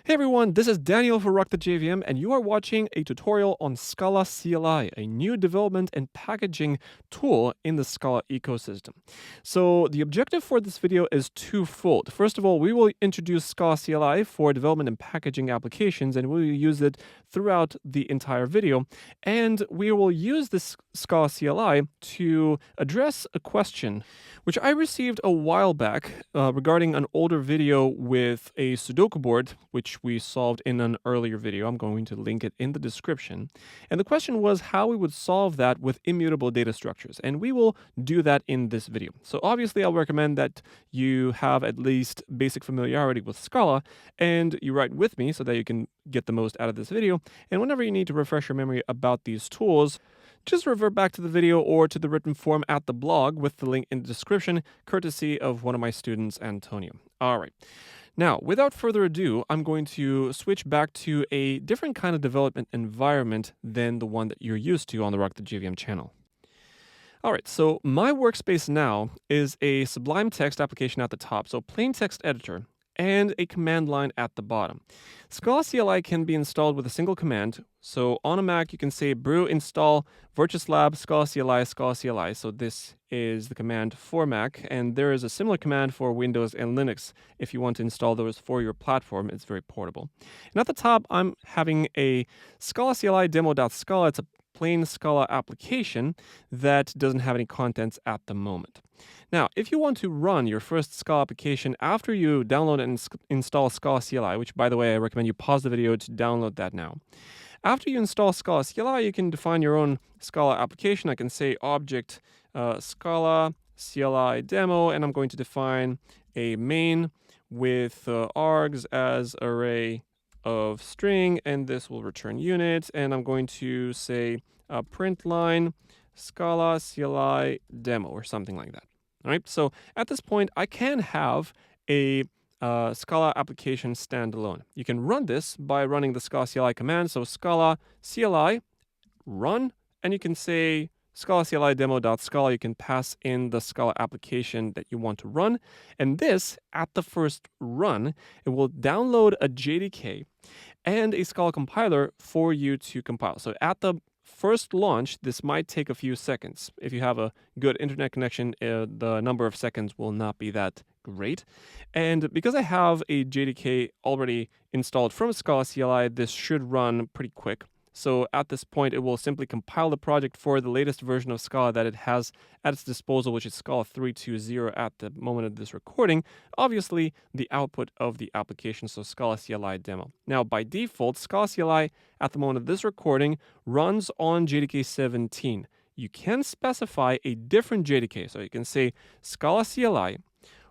Hey everyone, this is Daniel for Rock the JVM, and you are watching a tutorial on Scala CLI, a new development and packaging tool in the Scala ecosystem. So the objective for this video is twofold. First of all, we will introduce Scala CLI for development and packaging applications, and we will use it throughout the entire video. And we will use this Scala CLI to address a question which I received a while back regarding an older video with a Sudoku board, which we solved in an earlier video. I'm going to link it in the description. And the question was how we would solve that with immutable data structures. And we will do that in this video. So obviously, I'll recommend that you have at least basic familiarity with Scala and you write with me so that you can get the most out of this video. And whenever you need to refresh your memory about these tools, just revert back to the video or to the written form at the blog with the link in the description, courtesy of one of my students, Antonio. All right. Now, without further ado, I'm going to switch back to a different kind of development environment than the one that you're used to on the Rock the JVM channel. All right, so my workspace now is a Sublime Text application at the top, so plain text editor, and a command line at the bottom. Scala CLI can be installed with a single command. So on a Mac, you can say brew install virtuslab Scala CLI Scala CLI. So this is the command for Mac, and there is a similar command for Windows and Linux if you want to install those for your platform. It's very portable. And at the top, I'm having a Scala CLI demo.scala. It's a plain Scala application that doesn't have any contents at the moment. Now, if you want to run your first Scala application after you download and install Scala CLI, which, by the way, I recommend you pause the video to download that now. After you install Scala CLI, you can define your own Scala application. I can say object Scala CLI demo, and I'm going to define a main with args as array of string, and this will return unit. And I'm going to say print line Scala CLI demo or something like that. All right, so at this point, I can have a Scala application standalone. You can run this by running the Scala CLI command. So Scala CLI run, and you can say Scala CLI demo.scala. You can pass in the Scala application that you want to run. And this, at the first run, it will download a JDK and a Scala compiler for you to compile. So at the first launch, this might take a few seconds. If you have a good internet connection, the number of seconds will not be that great. And because I have a JDK already installed from Scala CLI, this should run pretty quick. So at this point, it will simply compile the project for the latest version of Scala that it has at its disposal, which is Scala 3.2.0 at the moment of this recording. Obviously, the output of the application, so Scala CLI demo. Now, by default, Scala CLI at the moment of this recording runs on JDK 17. You can specify a different JDK. So you can say Scala CLI,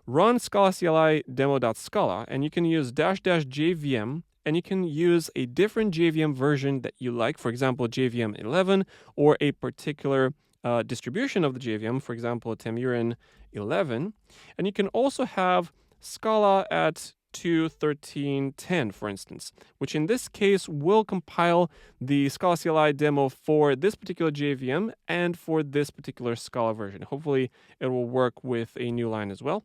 run Scala CLI demo.scala, and you can use --JVM, and you can use a different JVM version that you like, for example, JVM 11, or a particular distribution of the JVM, for example, Temurin 11. And you can also have Scala at 2.13.10, for instance, which in this case will compile the Scala CLI demo for this particular JVM and for this particular Scala version. Hopefully, it will work with a new line as well.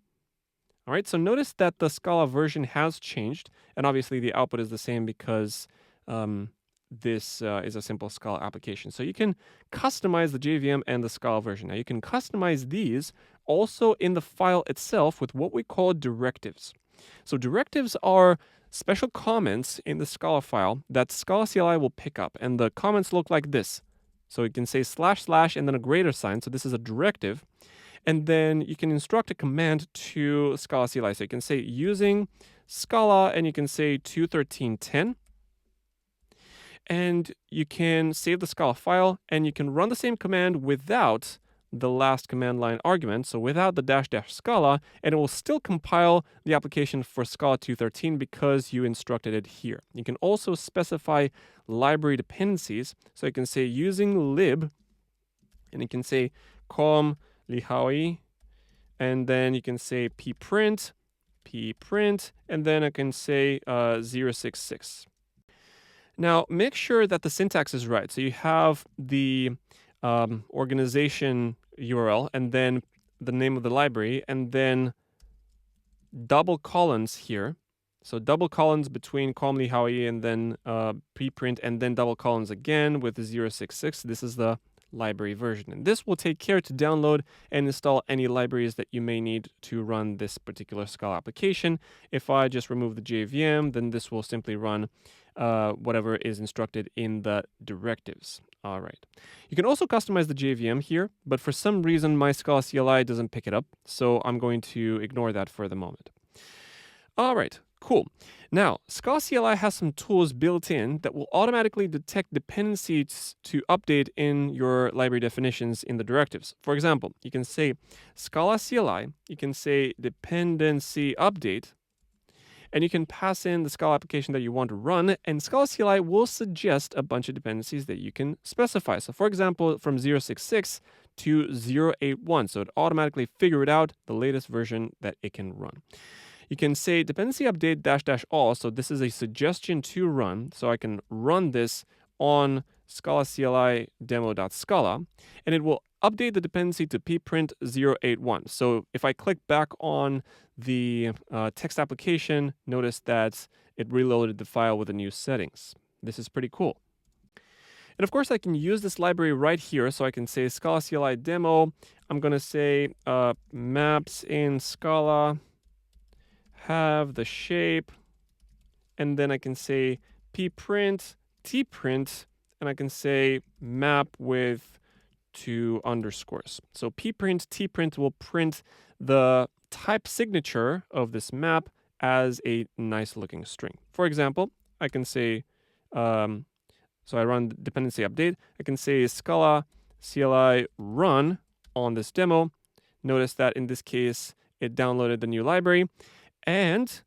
All right, so notice that the Scala version has changed, and obviously the output is the same because this is a simple Scala application. So you can customize the JVM and the Scala version. Now you can customize these also in the file itself with what we call directives. So directives are special comments in the Scala file that Scala CLI will pick up, and the comments look like this. So you can say // and then a greater sign, so this is a directive. And then you can instruct a command to Scala CLI. So you can say using Scala, and you can say 2.13.10. And you can save the Scala file, and you can run the same command without the last command line argument, so without the --Scala, and it will still compile the application for Scala 2.13 because you instructed it here. You can also specify library dependencies. So you can say using lib, and you can say com lihaoi, and then you can say pprint, and then I can say 066. Now, make sure that the syntax is right. So you have the organization URL, and then the name of the library, and then double colons here. So double colons between commonly Hawaii and then preprint, and then double colons again with 066. This is the library version. And this will take care to download and install any libraries that you may need to run this particular Scala application. If I just remove the JVM, then this will simply run whatever is instructed in the directives. All right. You can also customize the JVM here, but for some reason my Scala CLI doesn't pick it up, so I'm going to ignore that for the moment. All right, cool. Now, Scala CLI has some tools built in that will automatically detect dependencies to update in your library definitions in the directives. For example, you can say Scala CLI, you can say dependency update, and you can pass in the Scala application that you want to run, and Scala CLI will suggest a bunch of dependencies that you can specify. So for example, from 066 to 081, so it automatically figured out the latest version that it can run. You can say dependency update -- all. So this is a suggestion to run. So I can run this on Scala CLI demo.scala, and it will update the dependency to pprint 081. So if I click back on the text application, notice that it reloaded the file with the new settings. This is pretty cool. And of course, I can use this library right here. So I can say Scala CLI demo. I'm going to say maps in Scala have the shape, and then I can say pprint, tprint, and I can say map with 2 underscores. So pprint, tprint will print the type signature of this map as a nice looking string. For example, I can say, so I run dependency update. I can say Scala CLI run on this demo. Notice that in this case, it downloaded the new library. And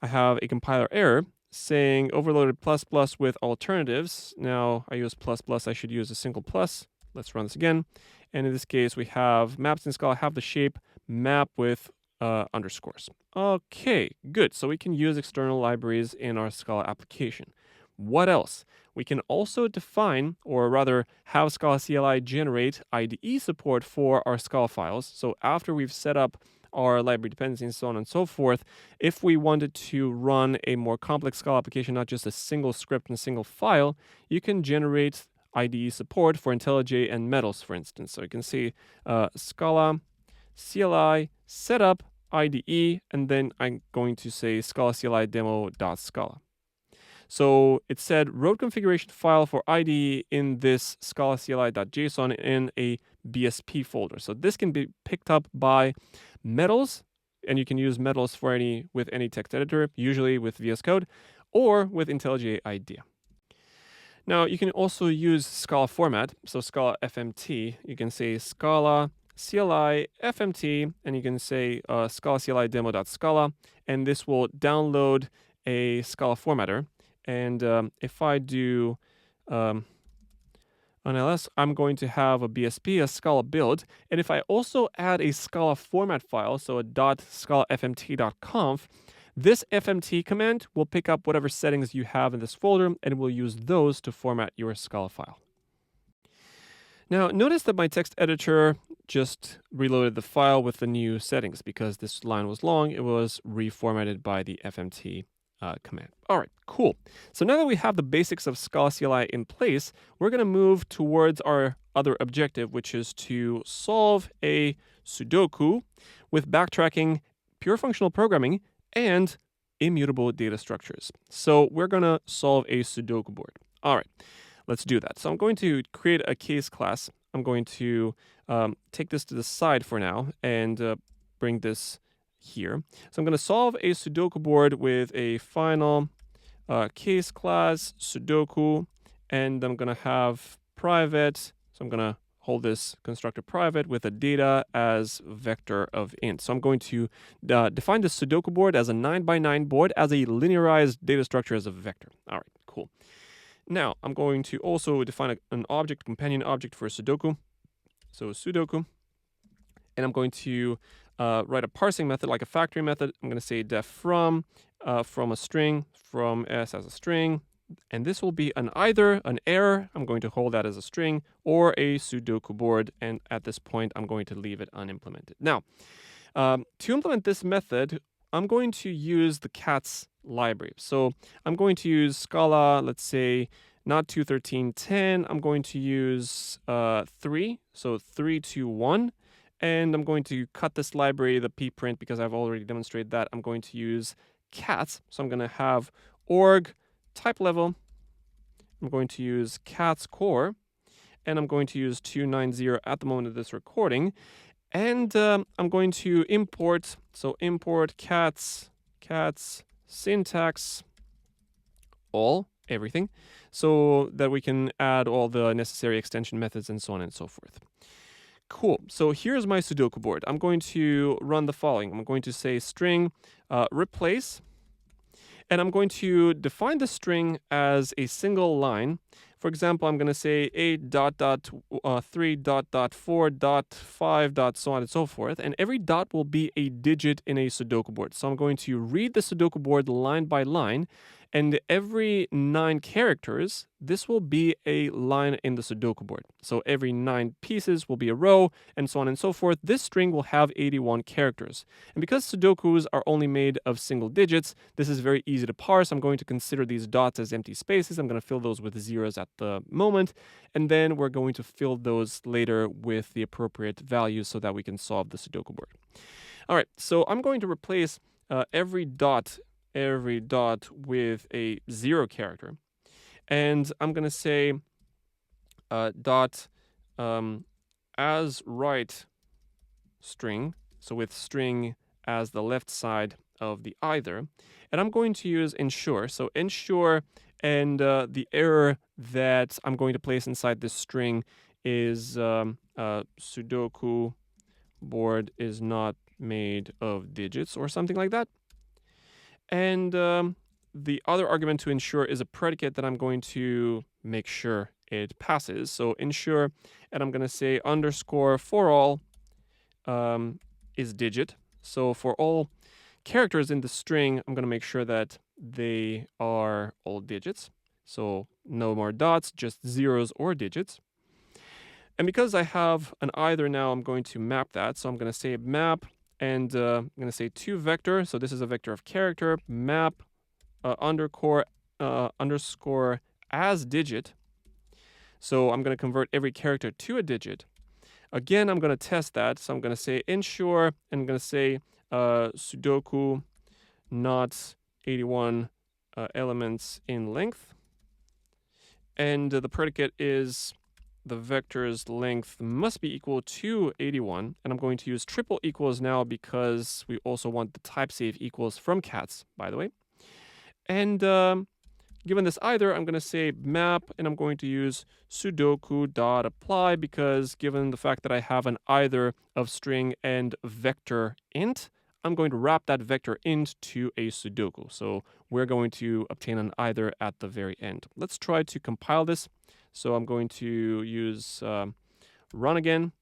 I have a compiler error saying overloaded ++ with alternatives. Now I use ++, I should use a single plus. Let's run this again. And in this case, we have maps in Scala have the shape map with underscores. Okay, good. So we can use external libraries in our Scala application. What else? We can also define, or rather have Scala CLI generate IDE support for our Scala files. So after we've set up our library dependencies and so on and so forth, if we wanted to run a more complex Scala application, not just a single script and a single file, you can generate IDE support for IntelliJ and Metals, for instance. So you can see Scala CLI setup IDE, and then I'm going to say Scala CLI demo.scala. So it said road configuration file for IDE in this Scala CLI.json in a BSP folder. So this can be picked up by Metals, and you can use Metals for with any text editor, usually with VS Code, or with IntelliJ IDEA. Now you can also use Scala format, so Scala FMT. You can say Scala CLI FMT, and you can say Scala CLI demo.scala, and this will download a Scala formatter. And if I do on ls, I'm going to have a BSP, a Scala build. And if I also add a Scala format file, so a .scalafmt.conf, this FMT command will pick up whatever settings you have in this folder, and will use those to format your Scala file. Now, notice that my text editor just reloaded the file with the new settings. Because this line was long, it was reformatted by the FMT command. All right, cool. So now that we have the basics of Scala CLI in place, we're going to move towards our other objective, which is to solve a Sudoku with backtracking, pure functional programming, and immutable data structures. So we're going to solve a Sudoku board. All right, let's do that. So I'm going to create a case class. I'm going to take this to the side for now and bring this here. So I'm going to solve a Sudoku board with a final case class Sudoku, and I'm going to have private. So I'm going to hold this constructor private with a data as vector of int. So I'm going to define the Sudoku board as a 9x9 board as a linearized data structure as a vector. All right, cool. Now I'm going to also define an object, companion object for Sudoku. So Sudoku, and I'm going to write a parsing method like a factory method. I'm going to say def from a string, from s as a string, and this will be either an error, I'm going to hold that as a string, or a Sudoku board, and at this point I'm going to leave it unimplemented. Now, to implement this method, I'm going to use the cats library. So I'm going to use Scala, let's say, not 2.13.10. I'm going to use 3, so 3.2.1. And I'm going to cut this library, the pprint, because I've already demonstrated that. I'm going to use cats. So I'm going to have org type level. I'm going to use cats core. And I'm going to use 290 at the moment of this recording. And I'm going to import, so import cats syntax all, everything, so that we can add all the necessary extension methods and so on and so forth. Cool. So here's my Sudoku board. I'm going to run the following. I'm going to say string replace, and I'm going to define the string as a single line. For example, I'm going to say 8.3.4.5. So on and so forth. And every dot will be a digit in a Sudoku board. So I'm going to read the Sudoku board line by line. And every 9 characters, this will be a line in the Sudoku board. So every 9 pieces will be a row, and so on and so forth. This string will have 81 characters. And because Sudokus are only made of single digits, this is very easy to parse. I'm going to consider these dots as empty spaces. I'm going to fill those with zeros at the moment, and then we're going to fill those later with the appropriate values so that we can solve the Sudoku board. All right, so I'm going to replace every dot with a 0 character. And I'm going to say dot as right string, so with string as the left side of the either. And I'm going to use ensure. So ensure, and the error that I'm going to place inside this string is Sudoku board is not made of digits or something like that. And the other argument to ensure is a predicate that I'm going to make sure it passes. So ensure, and I'm going to say underscore for all is digit. So for all characters in the string, I'm going to make sure that they are all digits. So no more dots, just zeros or digits. And because I have an either now, I'm going to map that. So I'm going to say map, and I'm going to say to vector. So this is a vector of character, map underscore as digit. So I'm going to convert every character to a digit. Again, I'm going to test that. So I'm going to say ensure, and I'm going to say Sudoku not 81 elements in length. And the predicate is the vector's length must be equal to 81. And I'm going to use triple equals now because we also want the type save equals from cats, by the way. And given this either, I'm going to say map, and I'm going to use Sudoku.apply because given the fact that I have an either of string and vector int, I'm going to wrap that vector int to a Sudoku. So we're going to obtain an either at the very end. Let's try to compile this. So I'm going to use run again.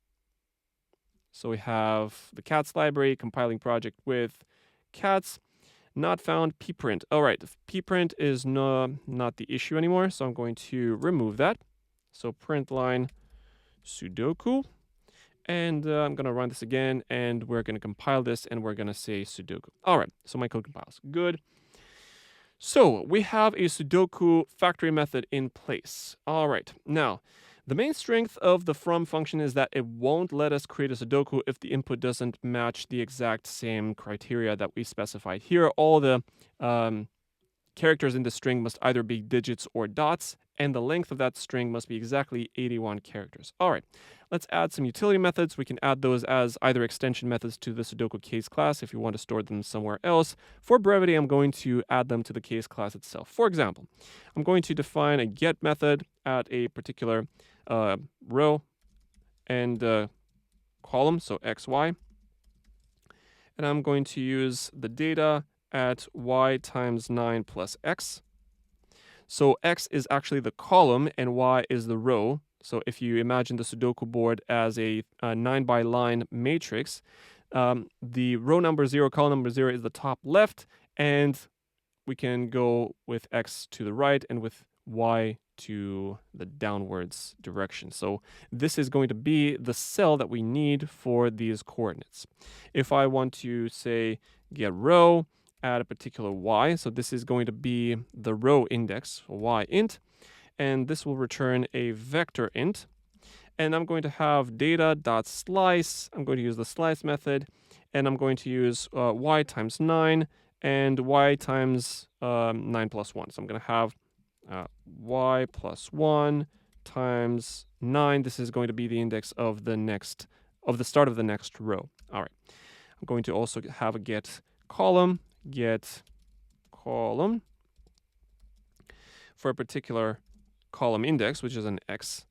So we have the cats library, compiling project with cats. Not found pprint. All right, pprint is not the issue anymore, so I'm going to remove that. So print line Sudoku, and I'm going to run this again, and we're going to compile this, and we're going to say Sudoku. All right, so my code compiles. Good. So we have a Sudoku factory method in place. All right, now the main strength of the from function is that it won't let us create a Sudoku if the input doesn't match the exact same criteria that we specified here. All the characters in the string must either be digits or dots, and the length of that string must be exactly 81 characters. All right, let's add some utility methods. We can add those as either extension methods to the Sudoku case class if you want to store them somewhere else. For brevity, I'm going to add them to the case class itself. For example, I'm going to define a get method at a particular row and column, so xy. And I'm going to use the data at y times 9 plus x. So x is actually the column and y is the row. So if you imagine the Sudoku board as a 9-by-line matrix, the row number 0, column number 0 is the top left, and we can go with x to the right and with y to the downwards direction. So this is going to be the cell that we need for these coordinates. If I want to say get row, at a particular y. So this is going to be the row index, y int, and this will return a vector int. And I'm going to have data.slice. I'm going to use the slice method, and I'm going to use y times 9 and y times 9 plus 1. So I'm going to have y plus 1 times 9. This is going to be the index of the start of the next row. All right. I'm going to also have a get column for a particular column index, which is an x.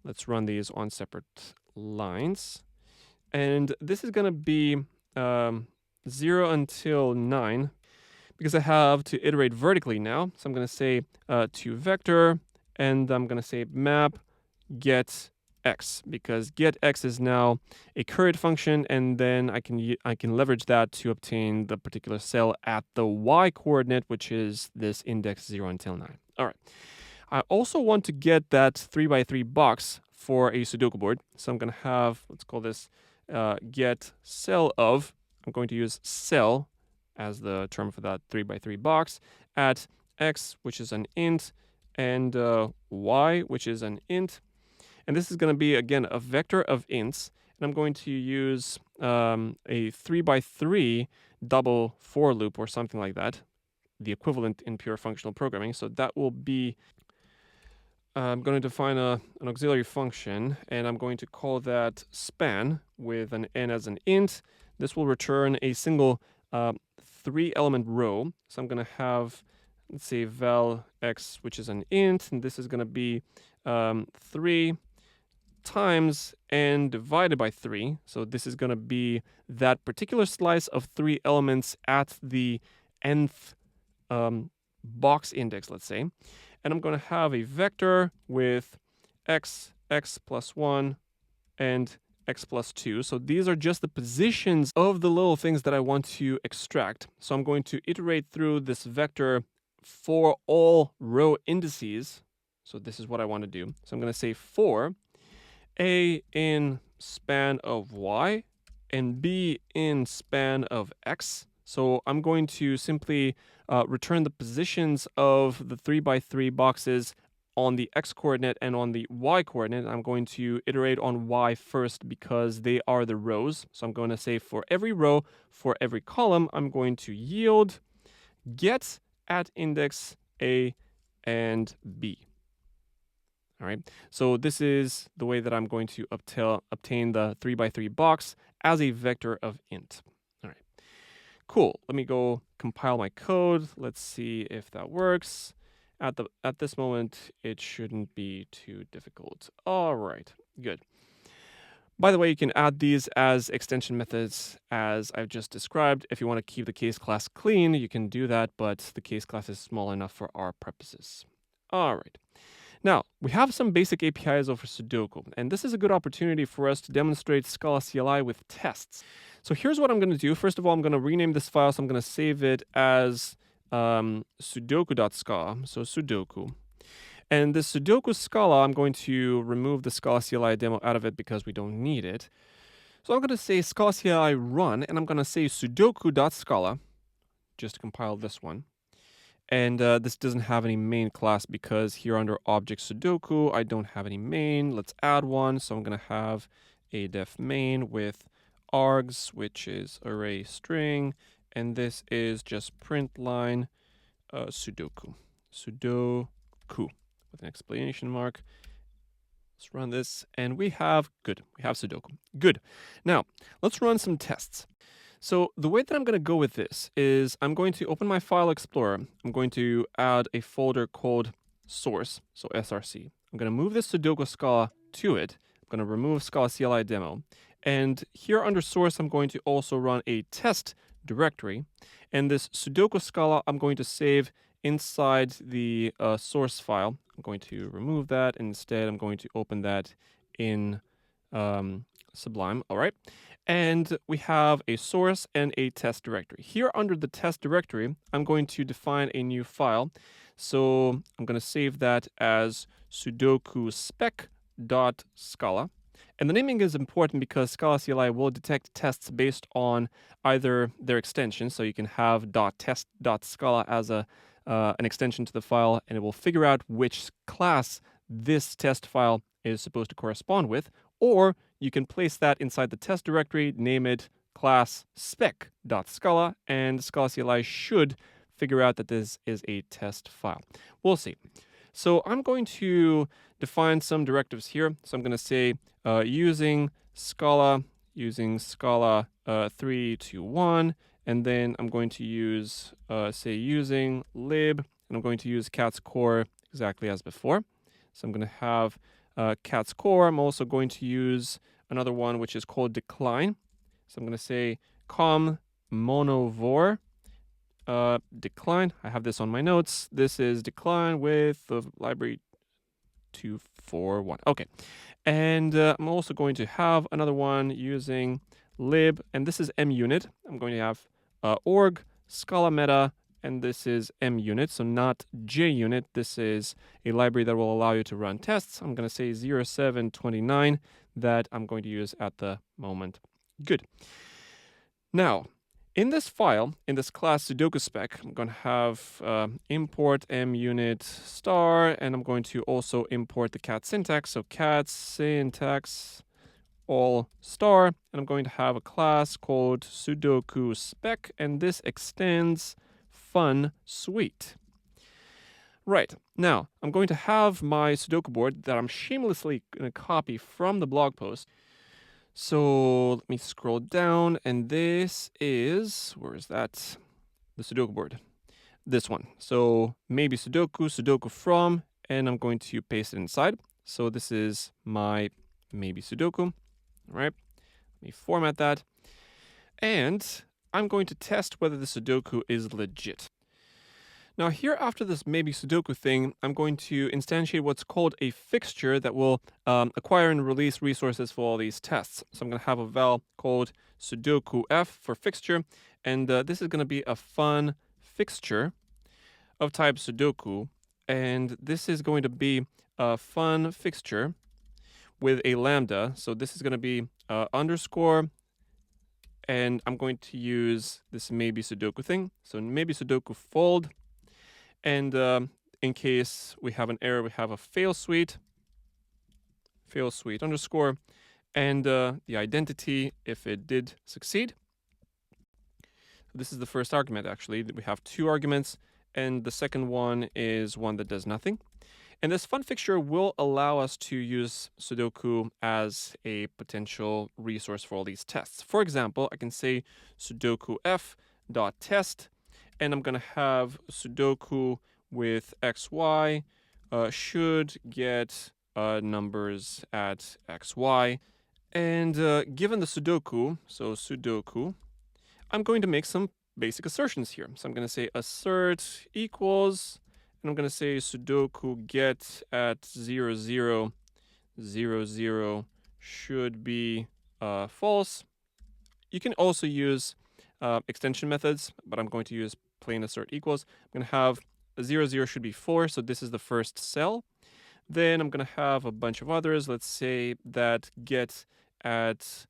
Let's run these on separate lines. And this is going to be 0 until 9, because I have to iterate vertically now. So I'm going to say to vector, and I'm going to say map get x, because get x is now a current function, and then I can leverage that to obtain the particular cell at the y coordinate, which is this index 0 until 9. All right. I also want to get that 3x3 box for a Sudoku board. So I'm going to have, let's call this get cell of. I'm going to use cell as the term for that 3x3 box at x, which is an int, and y, which is an int. And this is going to be, again, a vector of ints. And I'm going to use a 3x3 double for loop or something like that, the equivalent in pure functional programming. So that will be, I'm going to define an auxiliary function, and I'm going to call that span with an n as an int. This will return a single 3-element row. So I'm going to have, let's say, val x, which is an int, and this is going to be 3 times n divided by 3. So this is going to be that particular slice of 3 elements at the nth box index, let's say. And I'm going to have a vector with x plus 1, and x plus 2. So these are just the positions of the little things that I want to extract. So I'm going to iterate through this vector for all row indices. So this is what I want to do. So I'm going to say for a in span of y and b in span of x. So I'm going to simply return the positions of the 3x3 boxes on the x coordinate and on the y coordinate. I'm going to iterate on y first because they are the rows. So I'm going to say for every row, for every column, I'm going to yield get at index a and b. All right. So this is the way that I'm going to obtain the 3x3 box as a vector of int. All right. Cool. Let me go compile my code. Let's see if that works. At this moment, it shouldn't be too difficult. All right, good. By the way, you can add these as extension methods as I've just described. If you want to keep the case class clean, you can do that, but the case class is small enough for our purposes. All right. Now, we have some basic APIs over Sudoku, and this is a good opportunity for us to demonstrate Scala CLI with tests. So here's what I'm going to do. First of all, I'm going to rename this file, so I'm going to save it as sudoku.scala, so Sudoku. And this Sudoku Scala, I'm going to remove the Scala CLI demo out of it because we don't need it. So I'm going to say Scala CLI run, and I'm going to say sudoku.scala, just to compile this one. And this doesn't have any main class because here under object Sudoku, I don't have any main. Let's add one. So I'm going to have a def main with args, which is array string. And this is just print line Sudoku with an exclamation mark. Let's run this, and we have Sudoku. Good. Now, let's run some tests. So the way that I'm going to go with this is I'm going to open my file explorer. I'm going to add a folder called source, so src. I'm going to move this Sudoku Scala to it. I'm going to remove Scala CLI demo. And here under source, I'm going to also run a test directory. And this Sudoku Scala, I'm going to save inside the source file. I'm going to remove that. Instead, I'm going to open that in Sublime. All right. And we have a source and a test directory. Here under the test directory, I'm going to define a new file. So I'm going to save that as sudoku spec.scala. And the naming is important because Scala CLI will detect tests based on either their extension, so you can have .test.scala as an extension to the file, and it will figure out which class this test file is supposed to correspond with, or you can place that inside the test directory, name it class spec.scala, and Scala CLI should figure out that this is a test file. We'll see. So I'm going to define some directives here. So I'm going to say using Scala 321, and then I'm going to use say using lib, and I'm going to use cat's core exactly as before. So I'm going to have cat's core. I'm also going to use another one which is called decline. So I'm going to say com monovor decline. I have this on my notes. This is decline with the library 241. Okay. And I'm also going to have another one using lib, and this is munit. I'm going to have org, Scala meta, and this is munit, so not junit. This is a library that will allow you to run tests. I'm going to say 0729 that I'm going to use at the moment. Good. Now, in this file, in this class Sudoku spec, I'm going to have import munit star, and I'm going to also import the cat syntax. So cat syntax all star, and I'm going to have a class called Sudoku spec, and this extends fun suite. Right, now I'm going to have my Sudoku board that I'm shamelessly going to copy from the blog post. So let me scroll down, and this is, where is that? The Sudoku board. This one. So maybe Sudoku from, and I'm going to paste it inside. So this is my maybe Sudoku. All right, let me format that. And I'm going to test whether the Sudoku is legit. Now here, after this maybe Sudoku thing, I'm going to instantiate what's called a fixture that will acquire and release resources for all these tests. So I'm going to have a val called Sudoku F for fixture, and this is going to be a fun fixture of type Sudoku, and this is going to be a fun fixture with a lambda. So this is going to be underscore, and I'm going to use this maybe Sudoku thing. So maybe Sudoku fold. And in case we have an error, we have a fail suite underscore, and the identity if it did succeed. This is the first argument, actually. We have two arguments, and the second one is one that does nothing. And this fun fixture will allow us to use Sudoku as a potential resource for all these tests. For example, I can say Sudoku f.test, and I'm going to have Sudoku with xy should get numbers at xy. And given the Sudoku, so Sudoku, I'm going to make some basic assertions here. So I'm going to say assert equals, and I'm going to say Sudoku get at 0, 0, 0, 0 should be false. You can also use extension methods, but I'm going to use plain assert equals. I'm going to have 0, 0 should be 4, so this is the first cell. Then I'm going to have a bunch of others. Let's say that get at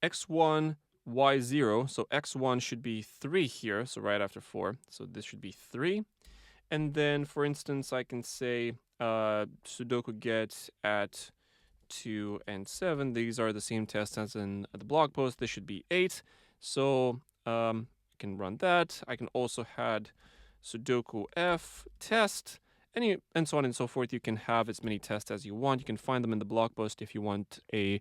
x1, y0. So x1 should be 3 here, so right after 4. So this should be 3. And then, for instance, I can say Sudoku get at 2 and 7. These are the same tests as in the blog post. This should be 8. So I can run that. I can also add Sudoku f test, and so on and so forth. You can have as many tests as you want. You can find them in the blog post if you want a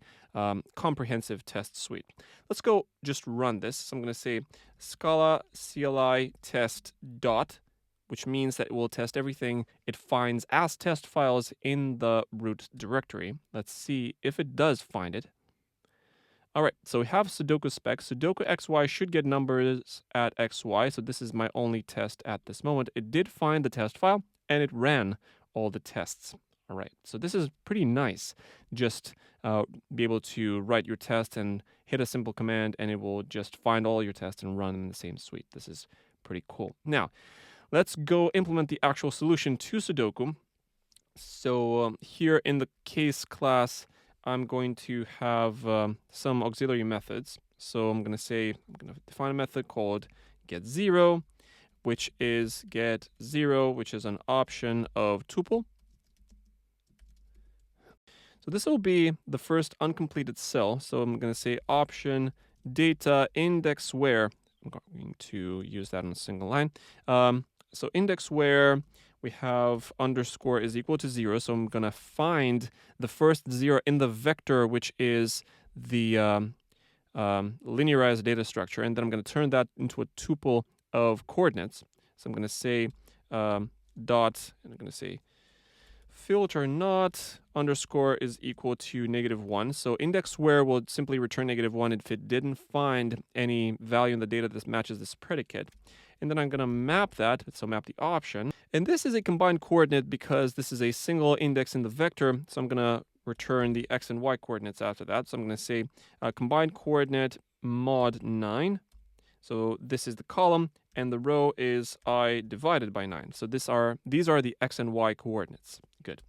comprehensive test suite. Let's go just run this. So I'm going to say Scala CLI test dot, which means that it will test everything it finds as test files in the root directory. Let's see if it does find it. All right, so we have Sudoku spec. Sudoku xy should get numbers at xy, so this is my only test at this moment. It did find the test file, and it ran all the tests. All right, so this is pretty nice. Just be able to write your test and hit a simple command, and it will just find all your tests and run in the same suite. This is pretty cool. Now, let's go implement the actual solution to Sudoku. So here in the case class, I'm going to have some auxiliary methods. So I'm going to define a method called getZero, which is getZero, which is an option of tuple. So this will be the first uncompleted cell. So I'm going to say option data index where. I'm going to use that in a single line. So index where we have underscore is equal to 0. So I'm going to find the first 0 in the vector, which is the linearized data structure. And then I'm going to turn that into a tuple of coordinates. So I'm going to say dot, and I'm going to say filter not underscore is equal to -1. So index where will simply return -1 if it didn't find any value in the data that matches this predicate. And then I'm going to map that, so map the option. And this is a combined coordinate because this is a single index in the vector. So I'm going to return the x and y coordinates after that. So I'm going to say combined coordinate mod 9. So this is the column, and the row is I divided by 9. So these are the x and y coordinates. Good.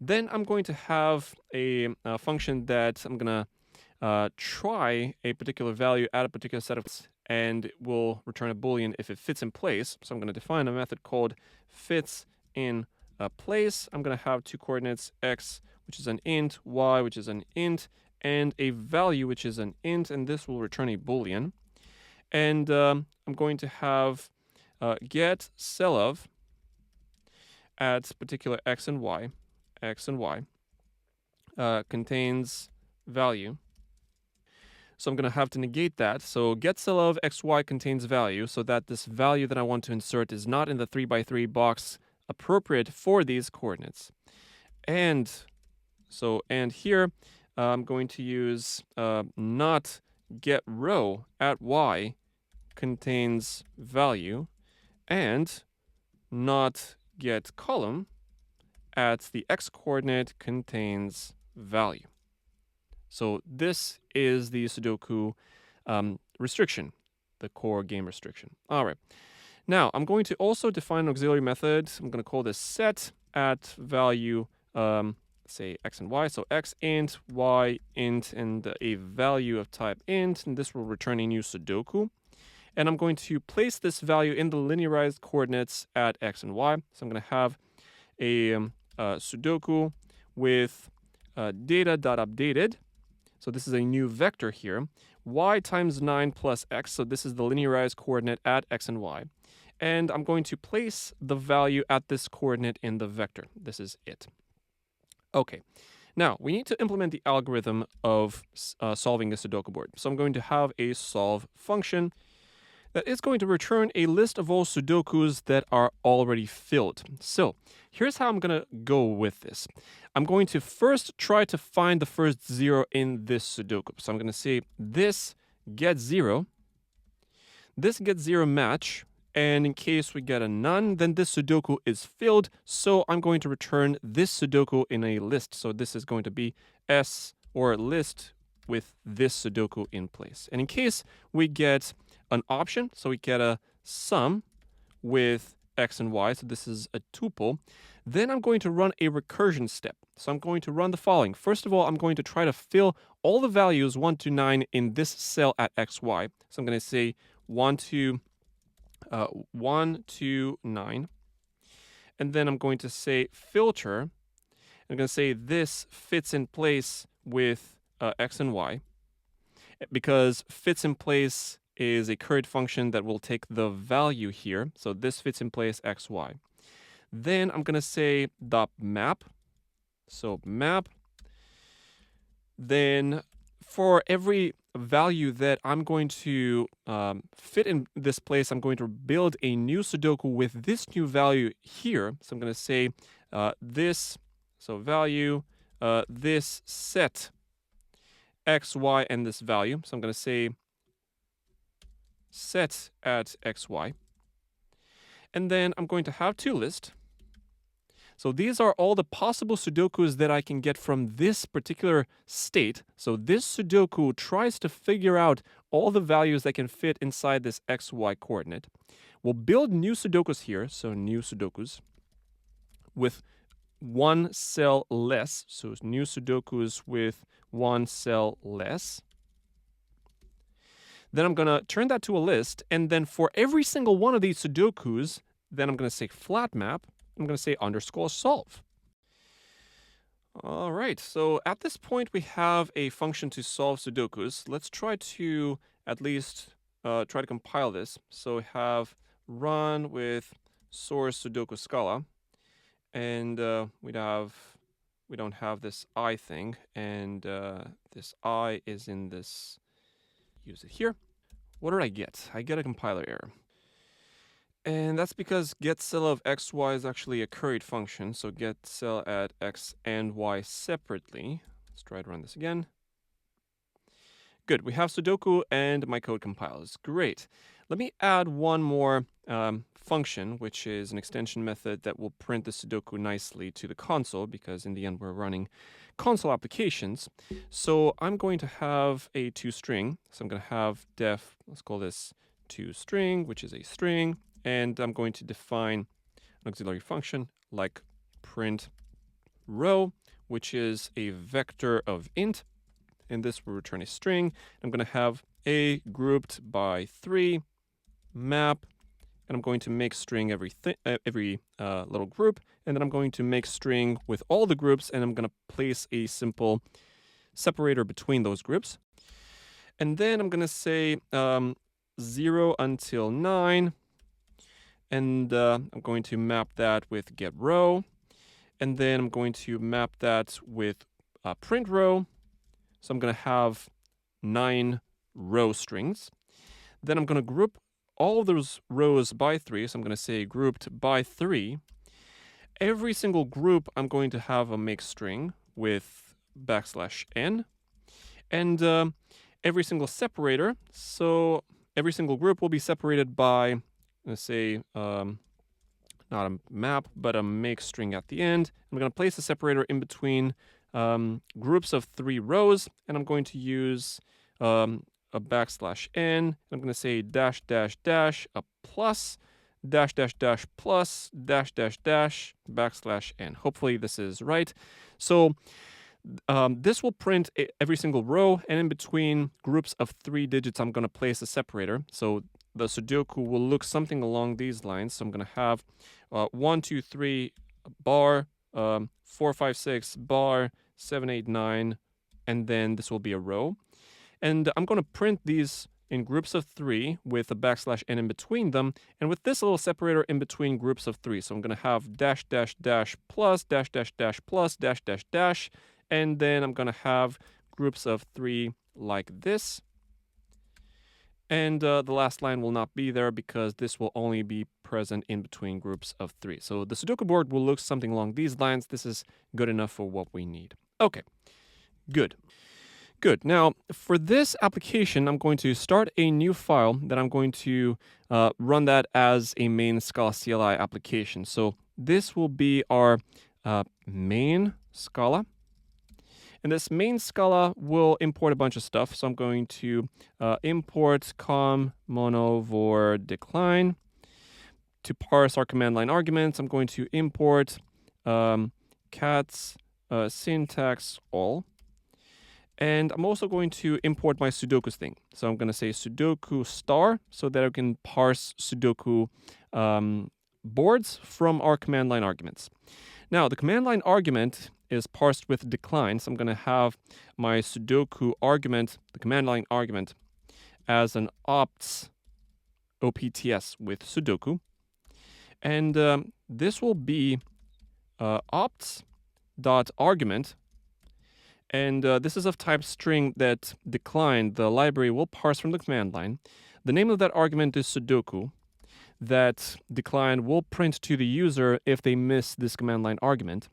Then I'm going to have a function that I'm going to try a particular value at a particular set of, and will return a boolean if it fits in place. So I'm going to define a method called fits in place. I'm going to have two coordinates, x, which is an int, y, which is an int, and a value, which is an int, and this will return a boolean. And I'm going to have get celof at particular x and y contains value. So I'm going to have to negate that. So get celof xy contains value, so that this value that I want to insert is not in the 3x3 box appropriate for these coordinates. And here I'm going to use not get row at y contains value, and not get column at the x coordinate contains value. So this is the Sudoku restriction, the core game restriction. All right. Now I'm going to also define an auxiliary method. I'm going to call this set at value, say x and y. So x int, y int, and a value of type int, and this will return a new Sudoku. And I'm going to place this value in the linearized coordinates at x and y. So I'm going to have a Sudoku with data.updated. So this is a new vector here. Y times 9 plus x. So this is the linearized coordinate at x and y. And I'm going to place the value at this coordinate in the vector. This is it. Okay. Now, we need to implement the algorithm of solving a Sudoku board. So I'm going to have a solve function that is going to return a list of all Sudokus that are already filled. So here's how I'm going to go with this. I'm going to first try to find the first 0 in this Sudoku. So I'm going to say this get 0 match, and in case we get a none, then this Sudoku is filled. So I'm going to return this Sudoku in a list. So this is going to be S or list with this Sudoku in place. And in case we get an option, so we get a sum with x and y, so this is a tuple, then I'm going to run a recursion step. So I'm going to run the following. First of all, I'm going to try to fill all the values 1 to 9 in this cell at xy. So I'm going to say 1 to 9. And then I'm going to say filter. I'm going to say this fits in place with x and y, because fits in place is a current function that will take the value here. So this fits in place x, y. Then I'm going to say dot map. So map. Then for every value that I'm going to fit in this place, I'm going to build a new Sudoku with this new value here. So I'm going to say this, so value, this set x, y, and this value. So I'm going to say set at x, y. And then I'm going to have toList. So these are all the possible Sudokus that I can get from this particular state. So this Sudoku tries to figure out all the values that can fit inside this x, y coordinate. We'll build new Sudokus here, so new Sudokus, with one cell less, so new Sudokus with one cell less. Then I'm going to turn that to a list, and then for every single one of these Sudokus, then I'm going to say flat map. I'm going to say underscore solve. All right, so at this point we have a function to solve Sudokus. Let's try to at least try to compile this. So we have run with source Sudoku Scala, and we don't have this I thing, and this I is in this. Use it here. What did I get? I get a compiler error. And that's because getCell of xy is actually a curried function, so getCell at x and y separately. Let's try to run this again. Good, we have Sudoku and my code compiles. Great. Let me add one more function, which is an extension method that will print the Sudoku nicely to the console, because in the end we're running console applications. So I'm going to have a toString. So I'm going to have def, let's call this toString, which is a string. And I'm going to define an auxiliary function like print row, which is a vector of int. And this will return a string. I'm going to have a grouped by 3 map, and I'm going to make string every little group, and then I'm going to make string with all the groups, and I'm going to place a simple separator between those groups. And then I'm going to say 0 until 9, and I'm going to map that with getRow, and then I'm going to map that with print row. So I'm going to have 9 row strings. Then I'm going to group all of those rows by 3. So I'm going to say grouped by 3. Every single group I'm going to have a make string with \n. And every single separator, so every single group will be separated by, let's say, not a map, but a make string at the end. I'm going to place a separator in between groups of 3 rows, and I'm going to use a \n. I'm going to say dash dash dash a plus dash dash dash plus dash dash dash \n. Hopefully this is right. So this will print every single row, and in between groups of 3 digits, I'm going to place a separator. So the Sudoku will look something along these lines. So I'm going to have 1, 2, 3 bar, 4, 5, 6 bar, 7, 8, 9, and then this will be a row. And I'm going to print these in groups of 3 with a \n in between them, and with this little separator in between groups of 3. So I'm going to have dash dash dash plus dash dash dash plus dash dash dash, and then I'm going to have groups of 3 like this. And the last line will not be there because this will only be present in between groups of 3. So the Sudoku board will look something along these lines. This is good enough for what we need. Okay, good. Good. Now, for this application, I'm going to start a new file that I'm going to run that as a main Scala CLI application. So this will be our main Scala. And this main Scala will import a bunch of stuff. So I'm going to import com mono vor decline. To parse our command line arguments, I'm going to import cats syntax all. And I'm also going to import my Sudoku thing. So I'm going to say Sudoku star so that I can parse Sudoku boards from our command line arguments. Now, the command line argument is parsed with decline. So I'm going to have my Sudoku argument, the command line argument, as an opts with Sudoku. And this will be opts.argument. And this is of type string that decline, the library will parse from the command line. The name of that argument is Sudoku. That decline will print to the user if they miss this command line argument.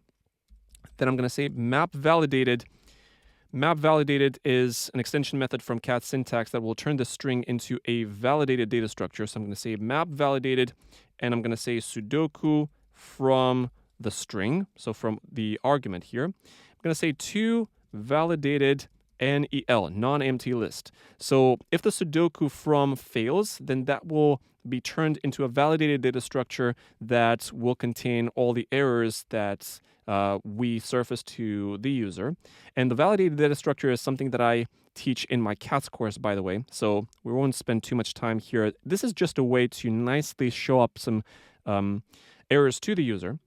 Then I'm going to say map validated. Map validated is an extension method from cat syntax that will turn the string into a validated data structure. So I'm going to say map validated, and I'm going to say Sudoku from the string, so from the argument here. I'm going to say to validated NEL, non-empty list. So if the Sudoku from fails, then that will be turned into a validated data structure that will contain all the errors that we surface to the user. And the validated data structure is something that I teach in my CATS course, by the way, so we won't spend too much time here. This is just a way to nicely show up some errors to the user.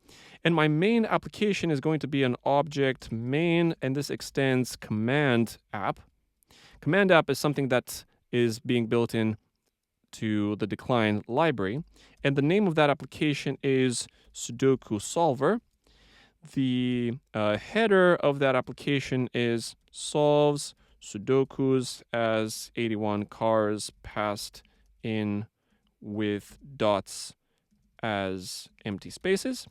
And my main application is going to be an object main, and this extends command app. Command app is something that is being built in to the decline library, and the name of that application is Sudoku Solver. The header of that application is solves Sudokus as 81 cars passed in with dots as empty spaces,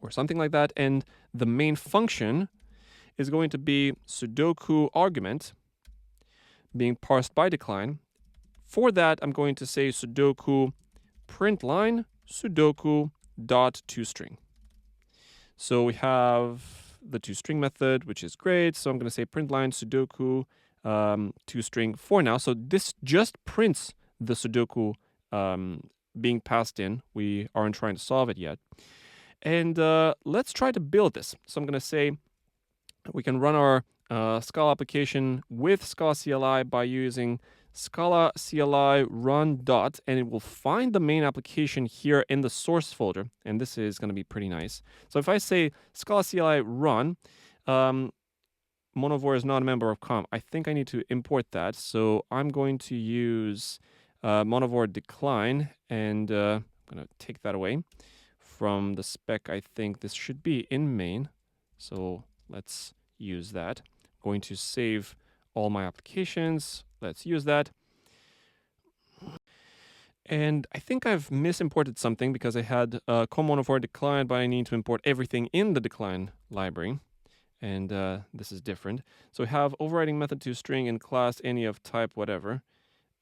or something like that. And the main function is going to be Sudoku argument being parsed by decline. For that, I'm going to say Sudoku println Sudoku dot toString. So we have the toString method, which is great. So I'm going to say println Sudoku toString for now. So this just prints the Sudoku being passed in. We aren't trying to solve it yet. And let's try to build this. So I'm going to say we can run our Scala application with Scala CLI by using Scala CLI run dot, and it will find the main application here in the source folder. And this is going to be pretty nice. So if I say Scala CLI run, Monovore is not a member of COM. I think I need to import that. So I'm going to use Monovore decline, and I'm going to take that away from the spec. I think this should be in main. So let's use that. I'm going to save all my applications. Let's use that. And I think I've misimported something because I had Monovore decline, but I need to import everything in the decline library. And this is different. So we have overriding method toString in class any of type whatever.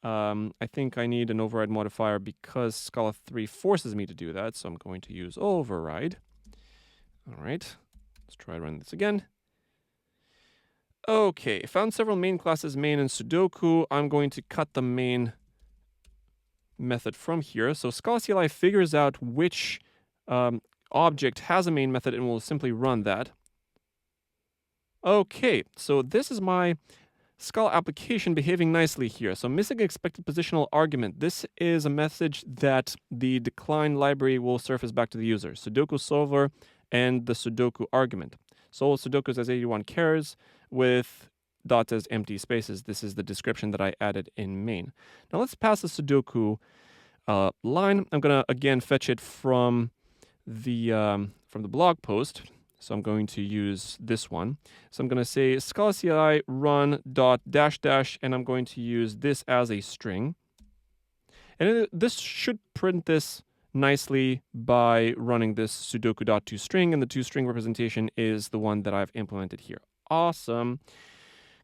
I think I need an override modifier because Scala 3 forces me to do that. So I'm going to use override. All right, let's try to run this again. Okay, found several main classes, main and Sudoku. I'm going to cut the main method from here. So Scala CLI figures out which object has a main method and will simply run that. Okay, so this is my Scala application behaving nicely here. So missing expected positional argument. This is a message that the decline library will surface back to the user. Sudoku Solver and the Sudoku argument. Solve Sudokus as 81 chars with dots as empty spaces. This is the description that I added in main. Now let's pass the Sudoku line. I'm gonna again fetch it from the blog post. So I'm going to use this one. So I'm going to say Scala CLI run dot dash dash, and I'm going to use this as a string. And this should print this nicely by running this Sudoku dot toString, and the toString representation is the one that I've implemented here. Awesome.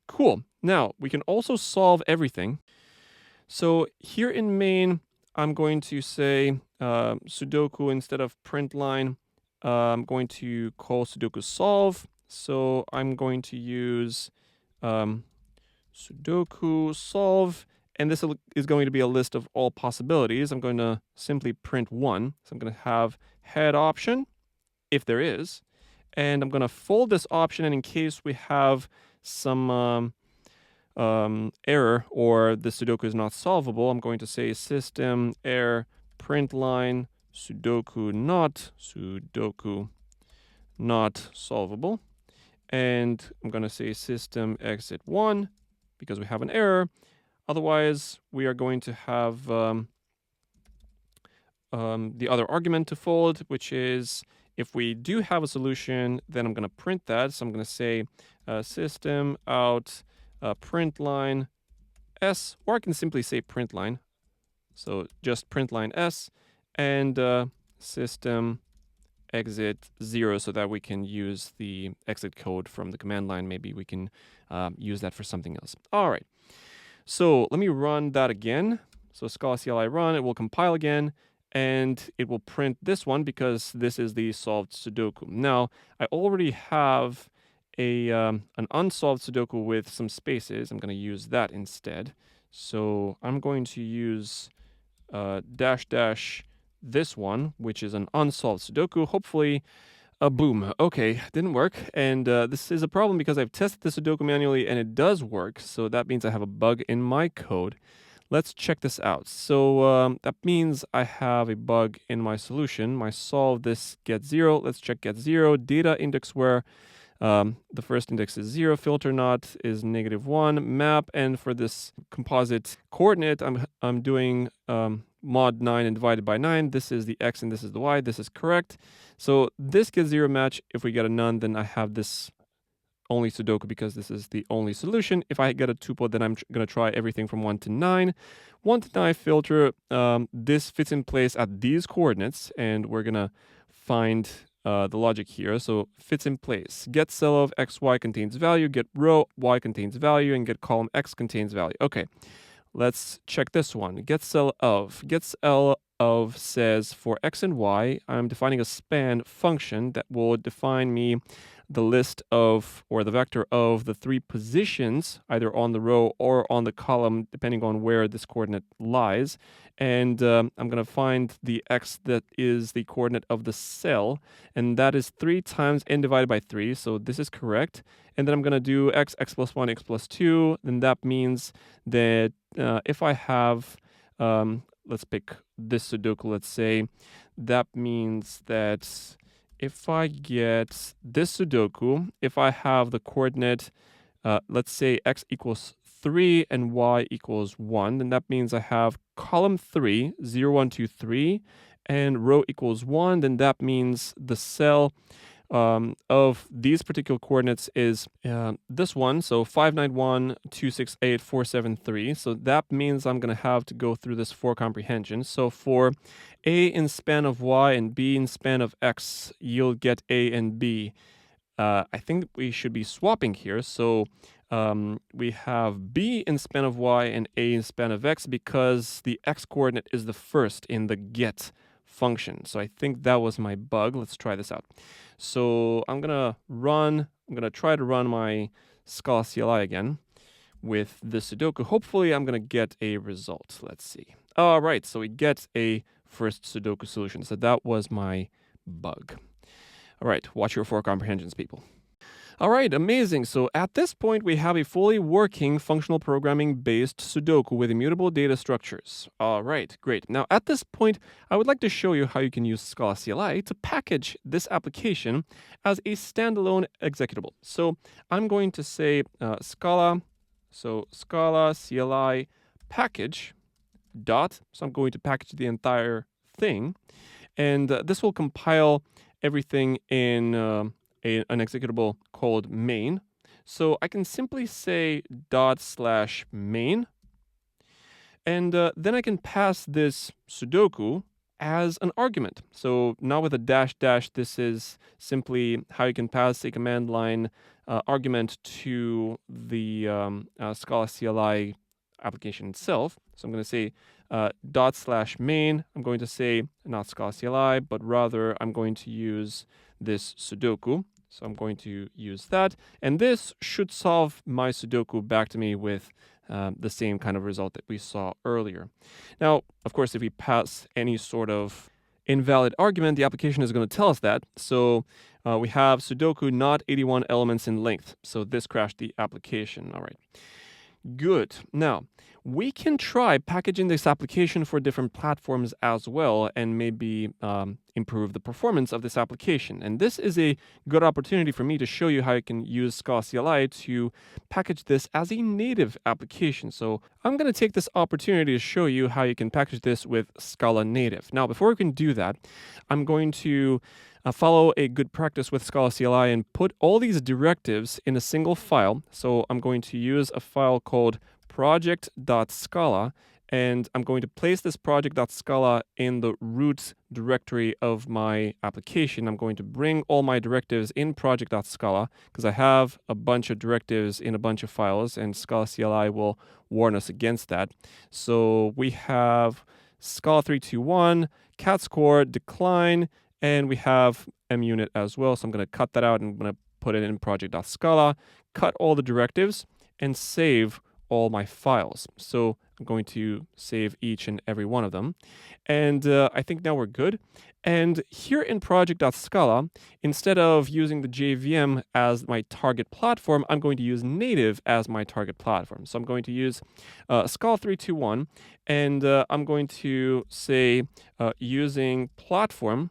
Cool. Now we can also solve everything. So here in main, I'm going to say Sudoku instead of println. I'm going to call Sudoku solve. So I'm going to use Sudoku solve, and this is going to be a list of all possibilities. I'm going to simply print one. So I'm going to have head option, if there is, and I'm going to fold this option, and in case we have some error or the Sudoku is not solvable, I'm going to say system error println Sudoku not solvable, and I'm going to say system exit 1 because we have an error. Otherwise, we are going to have the other argument to fold, which is if we do have a solution, then I'm going to print that. So I'm going to say system out println s, or I can simply say println. So just println s, and system exit 0 so that we can use the exit code from the command line. Maybe we can use that for something else. All right. So let me run that again. So Scala CLI run, it will compile again, and it will print this one because this is the solved Sudoku. Now, I already have an unsolved Sudoku with some spaces. I'm going to use that instead. So I'm going to use dash dash this one, which is an unsolved Sudoku. Hopefully, boom. Okay, didn't work. And this is a problem because I've tested the Sudoku manually and it does work. So that means I have a bug in my code. Let's check this out. So that means I have a bug in my solution. My solve this get 0. Let's check get 0. Data index where the first index is 0, filter not is -1, map, and for this composite coordinate, I'm doing mod 9 and divided by 9. This is the x and this is the y. This is correct. So this gets 0 match. If we get a none, then I have this only Sudoku because this is the only solution. If I get a tuple, then I'm going to try everything from 1 to 9. 1 to 9 filter, this fits in place at these coordinates, and we're going to find the logic here. So fits in place. Get cell of x, y contains value, get row, y contains value, and get column x contains value. Okay, let's check this one. Get cell of says for x and y, I'm defining a span function that will define me the list of, or the vector of the 3 positions, either on the row or on the column, depending on where this coordinate lies. And I'm going to find the x that is the coordinate of the cell, and that is 3 times n divided by 3, so this is correct. And then I'm going to do x plus 1, x plus 2, then that means that if I have, let's pick this Sudoku, let's say, that means that if I get this Sudoku, if I have the coordinate, let's say x equals 3 and y equals 1, then that means I have column 3, 0, 1, 2, 3, and row equals 1, then that means the cell of these particular coordinates is this one, so 591,268,473. So that means I'm going to have to go through this for comprehension. So for a in span of y and b in span of x, you'll get a and b. I think we should be swapping here. So we have b in span of y and a in span of x because the x coordinate is the first in the get function. So I think that was my bug. Let's try this out. So I'm going to try to run my Scala CLI again with the Sudoku. Hopefully I'm going to get a result. Let's see. All right, so we get a first Sudoku solution. So that was my bug. All right, watch your for comprehensions, people. All right, amazing. So at this point, we have a fully working functional programming based Sudoku with immutable data structures. All right, great. Now at this point, I would like to show you how you can use Scala CLI to package this application as a standalone executable. So I'm going to say Scala CLI Package dot. So I'm going to package the entire thing, and this will compile everything in an executable called main. So I can simply say ./main, and then I can pass this Sudoku as an argument. So now with a dash dash, this is simply how you can pass a command line argument to the Scala CLI application itself. So I'm going to say ./main. I'm going to say not Scala CLI, but rather I'm going to use this Sudoku. So I'm going to use that. And this should solve my Sudoku back to me with the same kind of result that we saw earlier. Now, of course, if we pass any sort of invalid argument, the application is going to tell us that. So we have Sudoku not 81 elements in length. So this crashed the application. All right. Good. Now, we can try packaging this application for different platforms as well and maybe improve the performance of this application. And this is a good opportunity for me to show you how you can use Scala CLI to package this as a native application. So I'm going to take this opportunity to show you how you can package this with Scala Native. Now, before we can do that, I'm going to follow a good practice with Scala CLI and put all these directives in a single file. So I'm going to use a file called project.scala, and I'm going to place this project.scala in the root directory of my application. I'm going to bring all my directives in project.scala because I have a bunch of directives in a bunch of files, and Scala CLI will warn us against that. So we have Scala 321, cat score, decline, and we have munit as well. So I'm going to cut that out and I'm going to put it in project.scala, cut all the directives, and save all my files. So I'm going to save each and every one of them. And I think now we're good. And here in project.scala, instead of using the JVM as my target platform, I'm going to use native as my target platform. So I'm going to use Scala 321, and I'm going to say using platform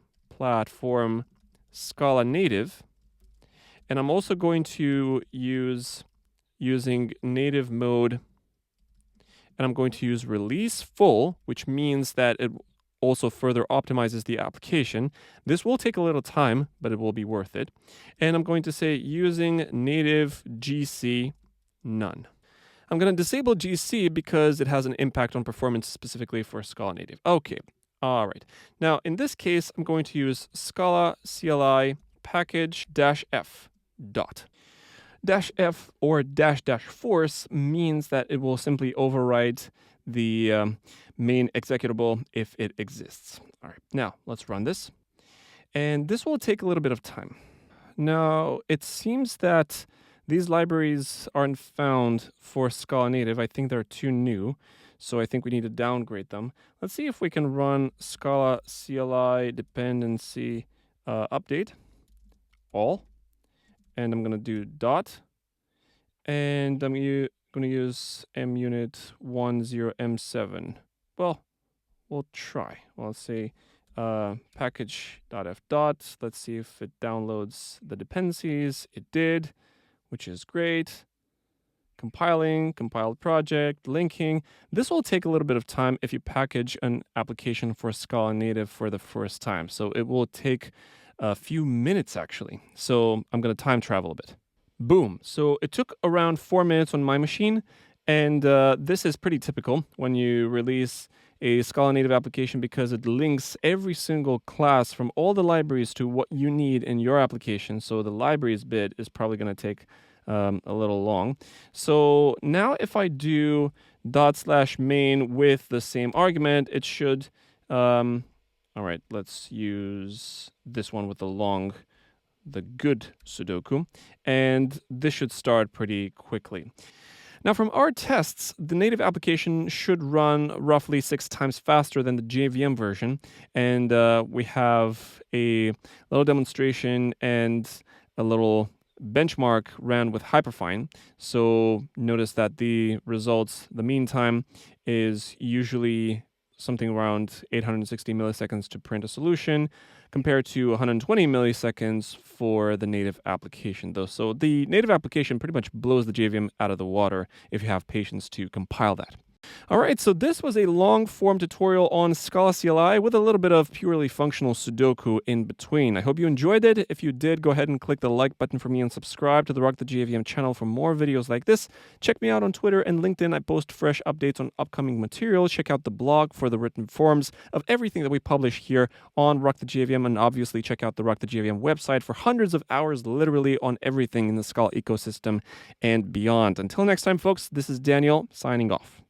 Scala Native. And I'm also going to use using native mode, and I'm going to use release full, which means that it also further optimizes the application. This will take a little time, but it will be worth it. And I'm going to say using native GC none. I'm going to disable GC because it has an impact on performance specifically for Scala Native. Okay, all right. Now, in this case, I'm going to use Scala CLI Package -f dot. -f or -- force means that it will simply override the main executable if it exists. All right, now let's run this. And this will take a little bit of time. Now, it seems that these libraries aren't found for Scala Native. I think they're too new, so I think we need to downgrade them. Let's see if we can run Scala CLI dependency update all. And I'm going to do dot. And I'm going to use munit10m7. Well, we'll try. Well, let's say package.f dot. Let's see if it downloads the dependencies. It did, which is great. Compiling, compiled project, linking. This will take a little bit of time if you package an application for Scala Native for the first time. So it will take a few minutes, actually. So I'm going to time travel a bit. Boom. So it took around 4 minutes on my machine. And this is pretty typical when you release a Scala Native application because it links every single class from all the libraries to what you need in your application. So the libraries bit is probably going to take a little long. So now if I do /main with the same argument, it should... all right, let's use this one with the good Sudoku, and this should start pretty quickly. Now, from our tests, the native application should run roughly 6 times faster than the JVM version, and we have a little demonstration and a little benchmark ran with Hyperfine. So notice that the results, the mean time is usually something around 860 milliseconds to print a solution, compared to 120 milliseconds for the native application, though. So the native application pretty much blows the JVM out of the water if you have patience to compile that. All right, so this was a long-form tutorial on Scala CLI with a little bit of purely functional Sudoku in between. I hope you enjoyed it. If you did, go ahead and click the like button for me and subscribe to the Rock the JVM channel for more videos like this. Check me out on Twitter and LinkedIn. I post fresh updates on upcoming materials. Check out the blog for the written forms of everything that we publish here on Rock the JVM, and obviously check out the Rock the JVM website for hundreds of hours literally on everything in the Scala ecosystem and beyond. Until next time, folks, this is Daniel signing off.